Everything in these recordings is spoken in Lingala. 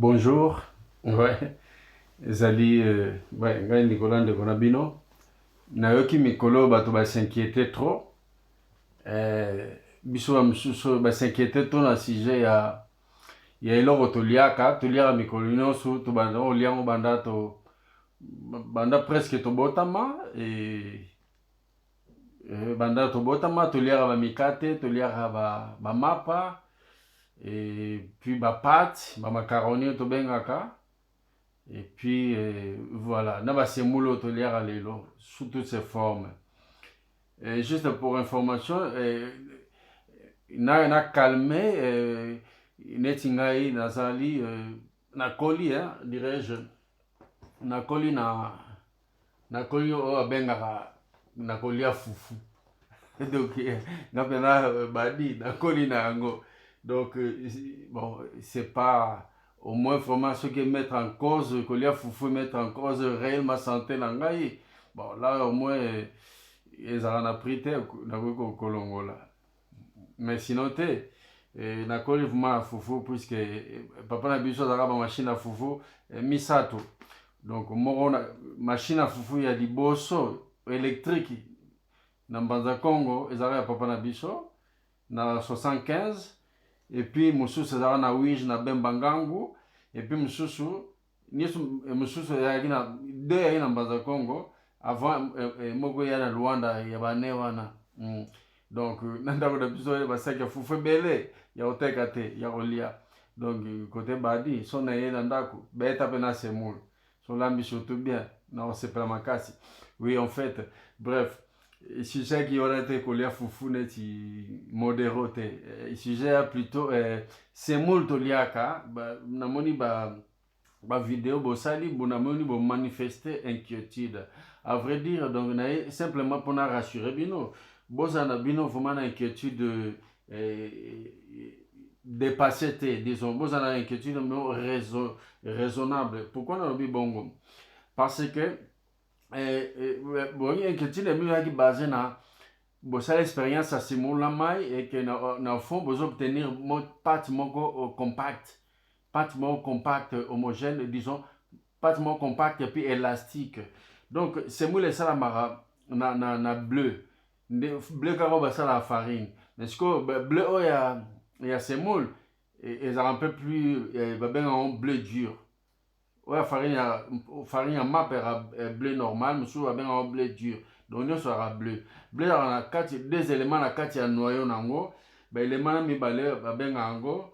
Bonjour. Ouais. Ezali, ouais, ngai Nicolas ndeko na bino. Nayoki mikolo bato s'inquiéter trop. Biso ba misusu s'inquiéter trop na sujet ya eloko toliaka mikolo nyonso to banda oliango banda presque tobotama banda tobotama toliaka ba mikate, toliaka ba mapa et puis ba pâtes, ba macaroni tobengaka. Et puis, voilà, na basemulo toliaka lelo, sous toutes ses formes. Et juste pour information, na calmé, neti ngai nazali, nakoli, hein, dirais-je, nakoli nakoli oyo abengaka nakoli ya fufu. Donc, na pena badi, nakoli na yango. Donc, bon, c'est pas... Au moins, vraiment, ce qui mettre en cause, que les foufou mettre en cause réellement santé langai. Bon, là, au moins, ils en ont pris terre, au Colongola. Mais sinon, na koli vraiment foufou, puisque papa n'a besoin d'avoir une machine à foufou, misato. Donc, mon machine à foufou, il y a des bosso électriques. Dans Banza Congo, ils avaient papa n'a besoin, na 75. Et puis mususu ezalaka na wige na bembangangu et puis mususu mususu ezalaki na deux yaki na mbanza Congo avant moko ya na Luanda ya bane wana. Donc na ndako na biso basaki ya fufu ebele ya koteka te ya kolia. Donc côté badi so na ye na ndako beta pe na semoule so lambi surtout bien na osepela makasi. Oui, en fait, bref, sujet qui aurait été collé à foufou neti modéroté. Sujet plutôt c'est molto liaka namoni ba vidéo bosali bonamoni bo manifester inquiétude. À vrai dire, donc simplement pour nous rassurer bino. Bozana bino vraiment inquiétude dépassée, disons. Bozana inquiétude mais raisonnable. Pourquoi on a dit bongo? Parce que bon, inquiétude est mieux basée na bossa l'expérience à ce moment mai et que na fond vous obtenir pâte compact, pâte compact homogène, disons pâte compact et puis élastique. Donc c'est moi ça la mara na bleu car ça la farine. Mais ce que bleu il y a ces moules et ça un peu plus ben bleu dur. Ouais, farine ya map bleu normal, monsieur va bien en bleu dur. Donc nous sera bleu. Bleu on a quatre deux éléments na quatre ya noyau nango. Ben élément na mibale va bien ango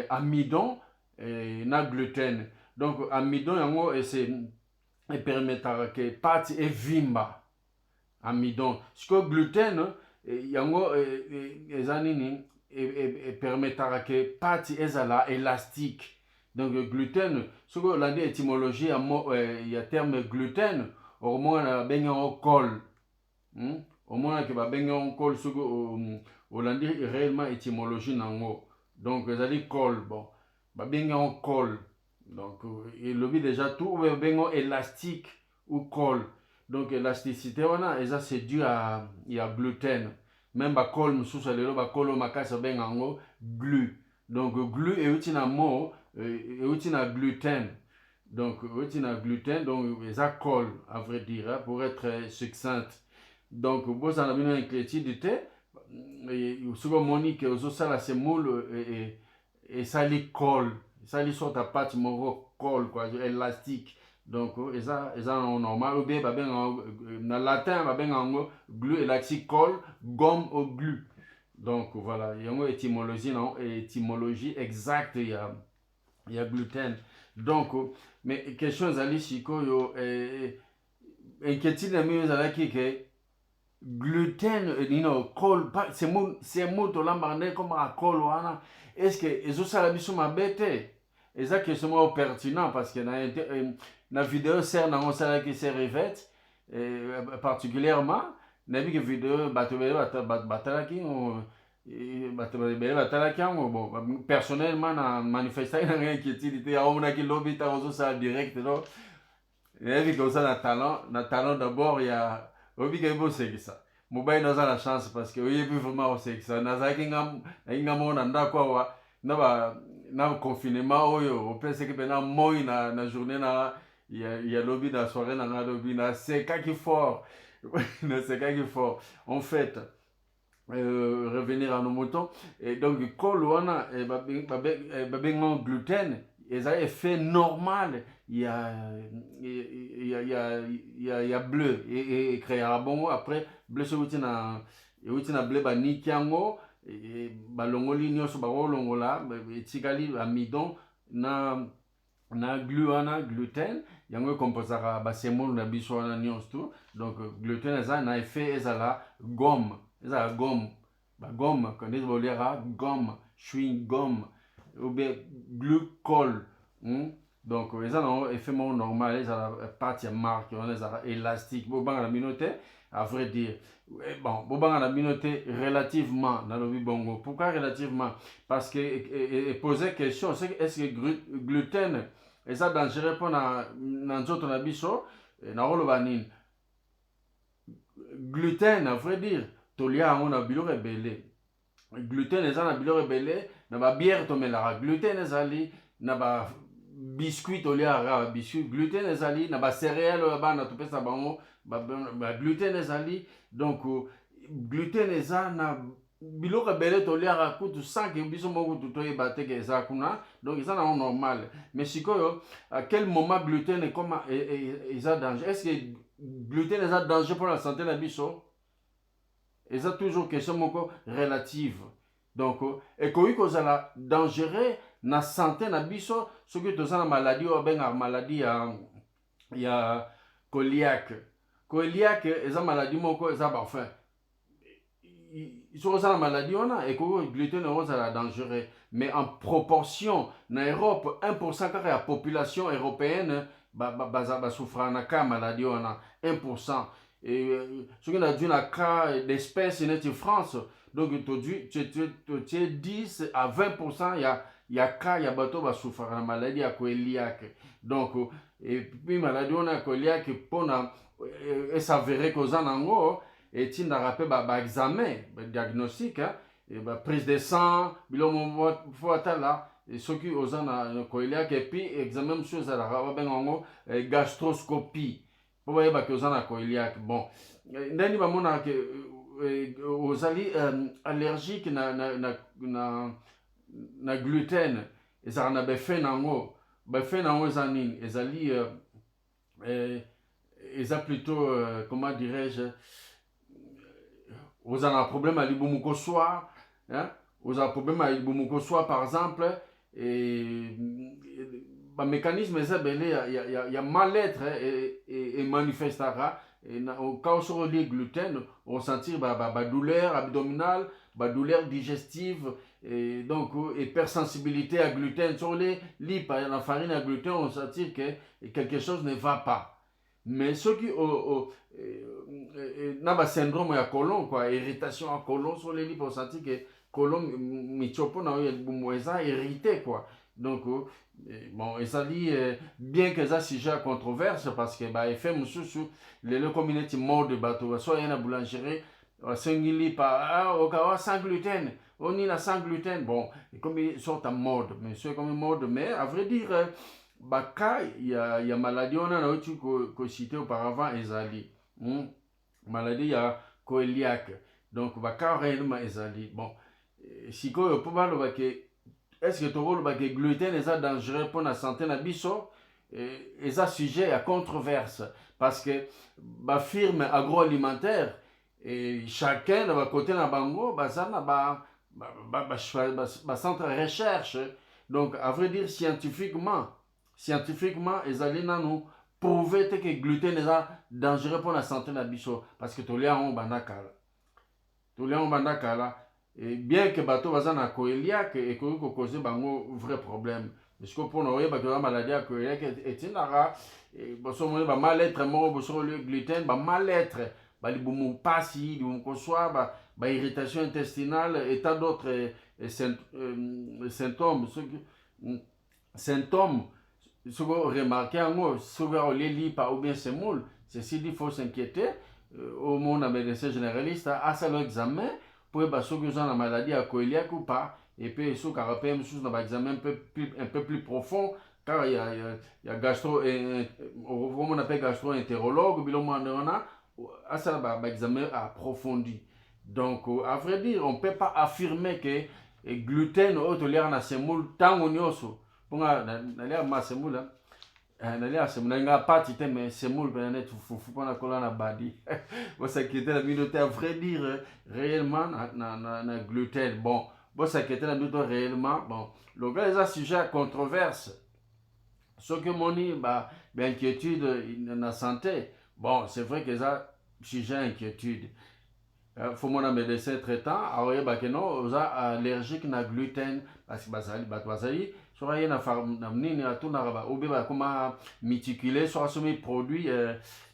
amidon na gluten. Donc amidon yango et c'est permettra que pâte et vimba. Amidon. Ce que gluten yango ezanini et permettra que pâte ezala élastique. Donc gluten, ce que l'on dit étymologie, il y a terme gluten, au moins on a bien un col. Au moins on a bien un col, ce que on dit réellement étymologie nango. Donc ça dit col, bon, bien un col. Donc il le dit déjà tout, bien un élastique ou col. Donc élasticité on a, et ça c'est dû à gluten. Même ba col, sous ça le ba col au makasa bien ango glu. Donc glu est utile à mot. Et na gluten. Donc, gluten, donc, ça colle, à vrai dire, hein, pour être succincte. Donc, vous avez une inquiétude, ce que Monique, ça là, c'est moule, et ça lui colle. Ça lui sort ta pâte, mon colle, quoi, élastique. Donc, et ça normal, ou bien, dans latin, glue, élastique, colle, gomme au glue. Donc, voilà, il y a une étymologie, non, étymologie exacte, il y a gluten. Donc, mais question zali chiko yo inquiétude na mieux zala que gluten col c'est mot to lambarne comme à col wana est-ce que ezo sala biso mabete eza question mo pertinent parce que na vidéo sert na on sala qui se revête particulièrement na bi que vidéo batalaki personnellement na manifesté na inquiétude ya on a qui lobby ta ozo ça direct non et vu comme ça na talent d'abord il y a obi que bon c'est ça mobile dans la chance parce que oui plus vraiment c'est ça na za kinga mona ndako wa na ba na confinement oyo opesaki mpena moi na journée ya lobi na soirée na nga lobi nasekaki fort nasekaki fort en fait. Revenir à nos moutons. Et donc, col wana babengan gluten, et a effet normal. Il y a bleu et créé à bon après bleu sur na bleu ba nikiango et balongoli nyoso ba longola etikali amidon na gluten yango composera ba semolo na biso wana nyonso tout. Donc gluten eza na effet ezala gomme. Ça gomme, gomme, quand on dit gomme, chewing gum, ou bien glucose. Donc, ils ont effet normal, ils ont la partie marque, ils ont élastique. Bon, la minoté, à vrai dire. Bon, la minoté relativement dans le bongo. Pourquoi relativement? Parce que poser question, est-ce que gluten, est ça dangereux pour notre abisso, na rolo banin. Gluten, à vrai dire. Tolia on a bilo rebelle gluten eza na bilo rebelle na ba bière tomelara gluten ezali na ba biscuit tolia biscuit gluten ezali na ba céréales bana topesa bango ba gluten ezali donc gluten eza na bilo rebelle tolia kutu sans que biso moko toyeba te que eza kuna donc eza na normal mais sikoyo à quel moment gluten est comme eza danger est-ce que gluten eza danger pour la santé na biso? Et ça toujours question moko relative. Donc, et qu'on kozala dangereux na santé na biso, ce que tu as na maladie ou ben maladie ya coliaque. Coliaque, eza maladie moko eza enfin. Sur la maladie on a et que gluten eza dangereux, mais en proportion na Europe 1% car la population européenne ba souffre na ka maladie on a 1%. Et ce qu'on a dit dans le cas d'espèces en France, donc tu es 10 à 20%, il y a cas, il y a bateau qui souffrent de la maladie à coliaque. Donc, et puis maladie on a coliaque pour s'avérer qu'aux anango, et tu n'as pas examen, diagnostic, prise de sang, bilan là, et ceux qui ont un coliaque, et puis examen chose à la gastroscopie. Pour voyez que vous avez coliaque. Bon, ndani bamona que vous allez allergique na gluten et ça na befe nango zanin et zali eza plutôt comment dirais-je vous avez un problème à l'ibumuko soir hein vous avez un problème à l'ibumuko soir par exemple et le mécanisme il y a mal-être et manifestera et au cas où on lit gluten on sentir douleur abdominale douleur digestive et donc hypersensibilité à gluten sur les lit la farine à gluten on sentir que quelque chose ne va pas mais ceux qui n'a syndrome à colon quoi irritation à colon sur les lits on sentir que colon michopo na irrité quoi donc bon et ça dit bien que ça sujet à controverse parce que effet mususu les communautés mort de bateau soit une boulangerie singili pas au cas sans gluten on y a sans gluten bon et comme ils sont en mode mais c'est comme mode mais à vrai dire il y a maladie on a eu que cité auparavant ezali maladie il y a coliaque donc réellement ezali bon si quoi pour parler que est-ce que tu vois que le gluten est dangereux pour la santé na biso et ça sujet à controverse parce que la firme agroalimentaire et chacun de côté na bango ça na centre de recherche donc à vrai dire scientifiquement ils allaient nous prouver que le gluten est dangereux pour la santé na biso parce que tout le monde bandakala et bien que bateau va na coliaque et que causer bango vrai problème parce que pour nous que la maladie à coliaque est une rare et bosso ba mal-être mo bosso le gluten ba mal-être ba li bumu pasi li bumu soit ba irritation intestinale et tant d'autres symptômes ce que remarquer en moi ce que les lit pas ou bien c'est moule ceci dit faut s'inquiéter au monde médecin généraliste à ça l'examen pour ceux qui ont la maladie à coliaque ou pas et puis sous carapé sous dans examen un peu plus profond car il y a gastro on appelle gastro-entérologue biloma on a à ça examen approfondi. Donc à vrai dire on peut pas affirmer que gluten au tolère na semoule tango nyoso ponga na lea ma semoule nalia semoule nga pati te mais semoule pe na fufu pona kola na badi bon ça qui était la minorité à vrai dire réellement na gluten bon ça qui était la minorité réellement bon le gars les a sujet à controverse ce que mon inquiétude na santé bon c'est vrai que ça sujet à inquiétude faut mon médecin traitant alors bah que non aux allergique na gluten parce que basali sur rien na nini atuna ba obe ba comment miticuler sur ce produit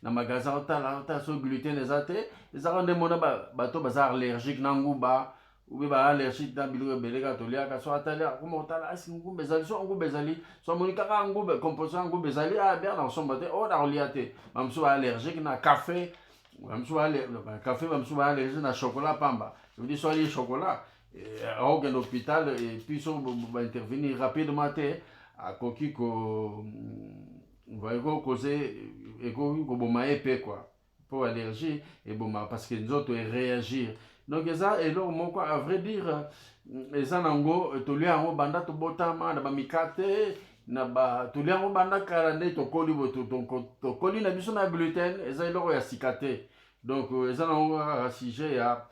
na magasin ta so gluten ezate ezarande mona ba to bazar allergique na nguba obe ba allergique na biloko belega to lia ka so atali comment otala asingu bezali so ngu bezali so monika ka ngu composant ngu bezali bien na so mbate o na oliate mam so allergique na café café va allergie na chocolat pamba. Je vous dis soit les chocolat au l'hôpital et puis ça va intervenir rapidement à coquille ko va causer et ko boma épais quoi pour allergie et boma parce que nous autres réagir. Donc ça et là mon quoi à vrai dire les anango to lui en banda to botama na ba mikate na ba to lui en banda karane to koli boto to koli na biso na gluten eza eloko ya sikate. Donc eza na sujet ya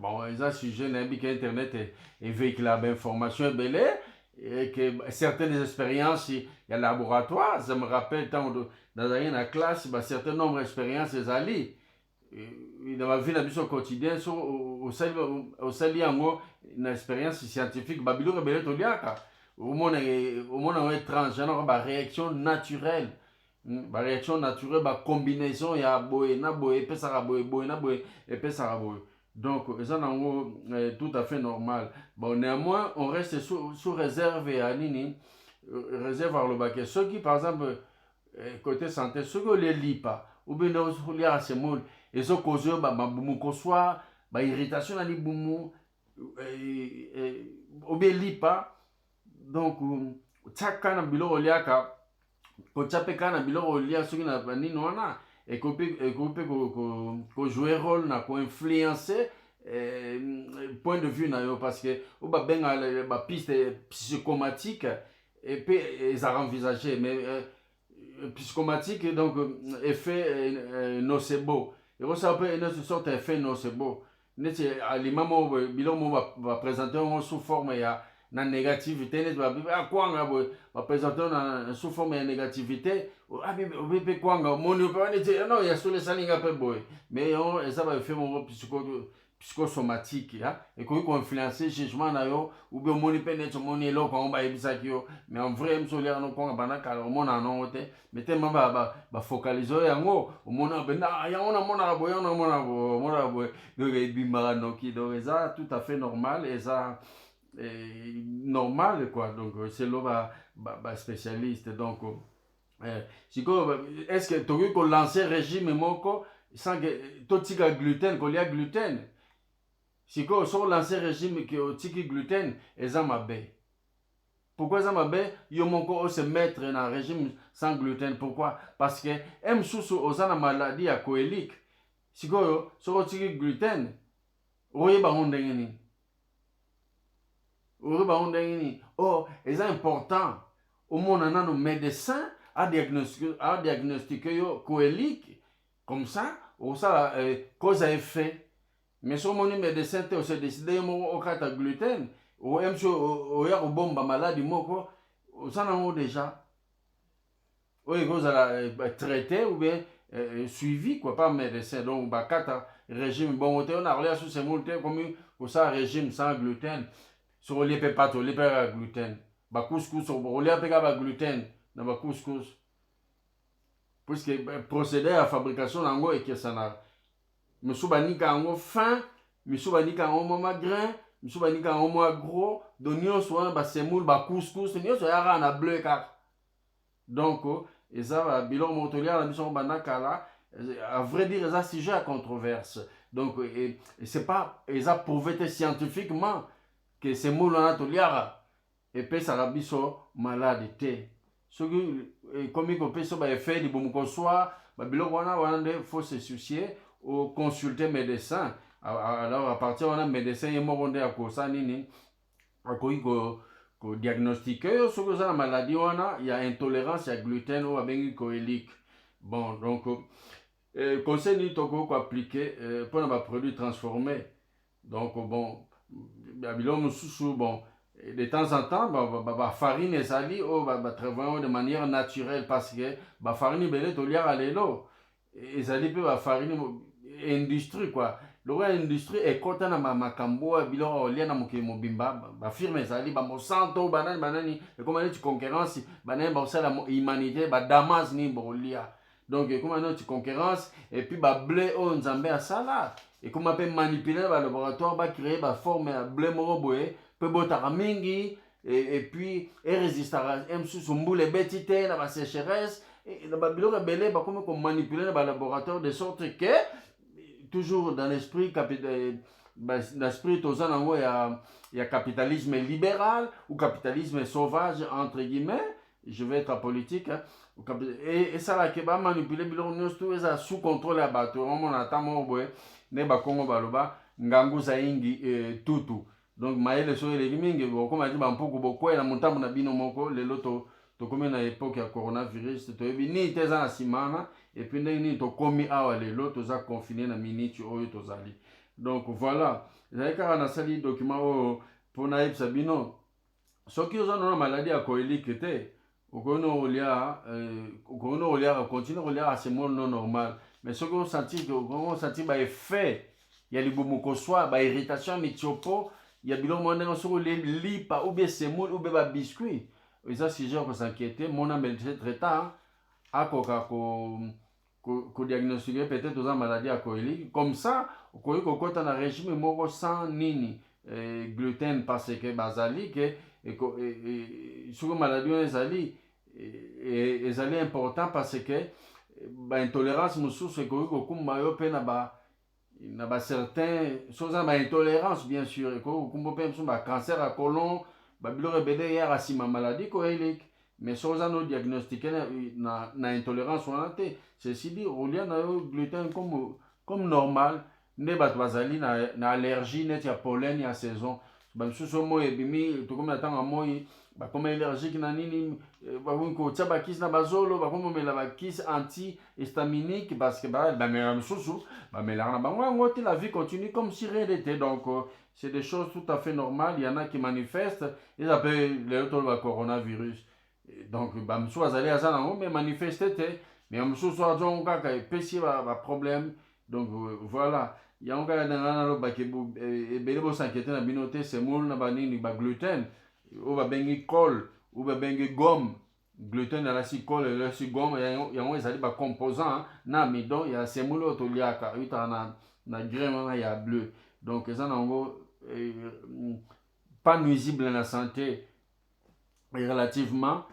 bon eza sujet na bi internet et véhicule d'information belé et que certaines expériences il y a laboratoire ça me rappelle tant dans la classe bah certain nombre d'expériences ezali dans ma vie na biso quotidien so au sali yango une expérience scientifique babilo rebele to liaka au monde étrange na ba réaction naturelle ba réaction naturelle ba combinaison ya boye na boye epesaka boye na boye epesaka boye donc ça nango tout à fait normal bon néanmoins on reste sous réserve ya nini réserve à le baquet ceux qui par exemple côté santé ceux qui les lit pas ou bien on lit à ces mots et ceux qui ba bumu ko soit ba irritation na ni bumu ou bien lit pas donc tsaka na bilo liaka ko tchape kana biloko lia soki na nini wana ekope ko jouer rôle na ko influencer point de vue na yo parce que o ba benga ba piste psychomatique et puis ils ont envisagé mais psychomatique donc effet nocebo et ça peut une sorte d'effet nocebo neti alimamo biloko va présenter sous forme ya na négativité net ba kwanga bo ba présenter na sous forme ya négativité be kwanga moni pe wane te non ya sole salinga pe boy mais on ça va faire mon psychosomatique ya et ko influencer jugement na yo ou bien moni pe net moni lo ko ba ebisaki yo mais en vrai msolia no kwanga bana kala mona no te mais tellement ba focaliser yango mona bena ya ona mona boy mona boy donc bimara no ki donc ça tout à fait normal et ça normal quoi donc c'est là spécialiste donc est-ce que tu veux lancer régime moko sans que totika gluten qu'on y a gluten si que sur lancer régime que tiki gluten eza mabe pourquoi eza mabe yo moko se mettre dans un régime sans gluten pourquoi parce que msusu ozana maladie ya coélique si que sur tiki gluten oyeba ndenge nini oh, c'est important. Au monde, on a nos médecins à diagnostiquer coélique. Comme ça, on sait cause à effet. Mais si on est médecin, on se décide au cas de gluten, ou même si on a une bombe maladie, on s'en a déjà. Ou cause à traiter ou bien suivi, quoi, pas médecin. Donc, quatre régime. Bon, on a relé sur ces mots comme ça, régime sans gluten. Sur les pépato, les pépato gluten. Ba couscous, on les pépato gluten dans ba couscous. Puisque procéder à fabrication nango et que ça n'a. Monsieur banika ango fin, monsieur banika ango mama grain, monsieur banika ango moi gros, d'oignon soit ba semoule ba couscous, d'oignon soit yara na bleu car. Donc et ça va bilon motolia la mission banaka là, à vrai dire ça sujet à controverse. Donc et c'est pas et ça prouvé scientifiquement que semoule wana toliaka epesaka biso malade te soki ekomi kopesa baeffet libumu kozwa babiloko wana nde faut se soucier au consulter médecin. Alors à partir wana médecin ye moko nde akosala nini akoki diagnostiquer yo soki oza na maladie wana ya intolérance ya gluten oyo babengi coelique. Bon donc conseil nini tokoki koappliquer mpona baproduit transformé. Donc bon biloko mosusu bon de temps en temps bafarine ezali oyo batravaille de manière naturelle parce que bafarine ebele toliaka lelo ezali mpe bafarine industrie quoi. Loko ya industrie ekota na makambo oyo biloko olia na mokili mobimba bafirme ezali bamonsanto banani ekoma neti concurrence banani bakosala humanité badamage nini bokolia. Donc ekoma neti concurrence epuis bablé oyo nzambe asala ekoma mpe manipule balaboratoire bacrée baforme ya blé moko boye mpe botaka mingi epuis erésistaka mosusu mbula ebeti te na basécheresse na babiloko ebele bakomi komanipule na balaboratoire de sorte que toujours dans l'esprit toza nango ya capitalisme libéral ou capitalisme sauvage entre guillemets, je vais être politique et esalaka bamanipule biloko nyonso to eza sous contrôle ya bato omona ata moko boye nde bakongo baloba ngangu zaingi tutu. Donc mayele so eleki mingi bokoma ti bampuku bokwela motambo na bino moko lelo tokomi na époque ya coronavirus toyebi nini te eza na nsima epuis ndenge nini tokomi awa lelo toza confiné na miniti oyo tozali. Donc voilà ezali kaka nasali document oyo mpona yebisa bino soki oza na maladie ya coelique te okoki kolia continue kolia semoule non normal. Mais soki osanti baeffet ya libumu kozwa bairritation ya mitiopo ya biloko moko ndenge soki olie lipa ou bien semoule ou bien babiscuit eza sujet ya kosinquiéter mona médecin traitant akoka diagnostiquer peut-être oza maladie ya coelique. Comme ça okoki kokota na régime moko sans nini gluten parce que bazali ke soki maladie oyo ezali important parce que baintolérance mosusu ekoki kokumba yo mpe na bacertain soki oza na baintolérance bien sûr ekoki kokumba mpe mosusu bacancer ya colon babiloko ebele eyaka nsima maladie coelique. Mais soki oza no diagnostiqué na intolérance wana te ceci dit olia na yo gluten comme normal nde bato bazali na allergie neti ya pollen ya saison bamisusu moi ebimi tokomi na ntango ya moi bakoma allergique na nini bakomi kotia bakisi na bazolo bakomi komela bakisi anti-histaminique parce que bamela misusu bamelaka na bango yango te la vie continue comme si rien n'était. Donc c'est des choses tout à fait normales. Il y en a qui manifestent ils appellent le coronavirus. Donc bamisusu bazali aza nango mais manifeste te mais bamisusu azongo kaka epesi baproblème. Donc voilà yango kaka ndenge nalobaki ebele bosankiete na bino te semoule na banini bagluten oyo babengi col ou babengi gomme. Gluten elasi col elasi gomme yango ezali bacomposant na amidon ya semoule oyo toliaka eyutaka na grain wana ya bleu. Donc eza nango pas nuisible na santé relativement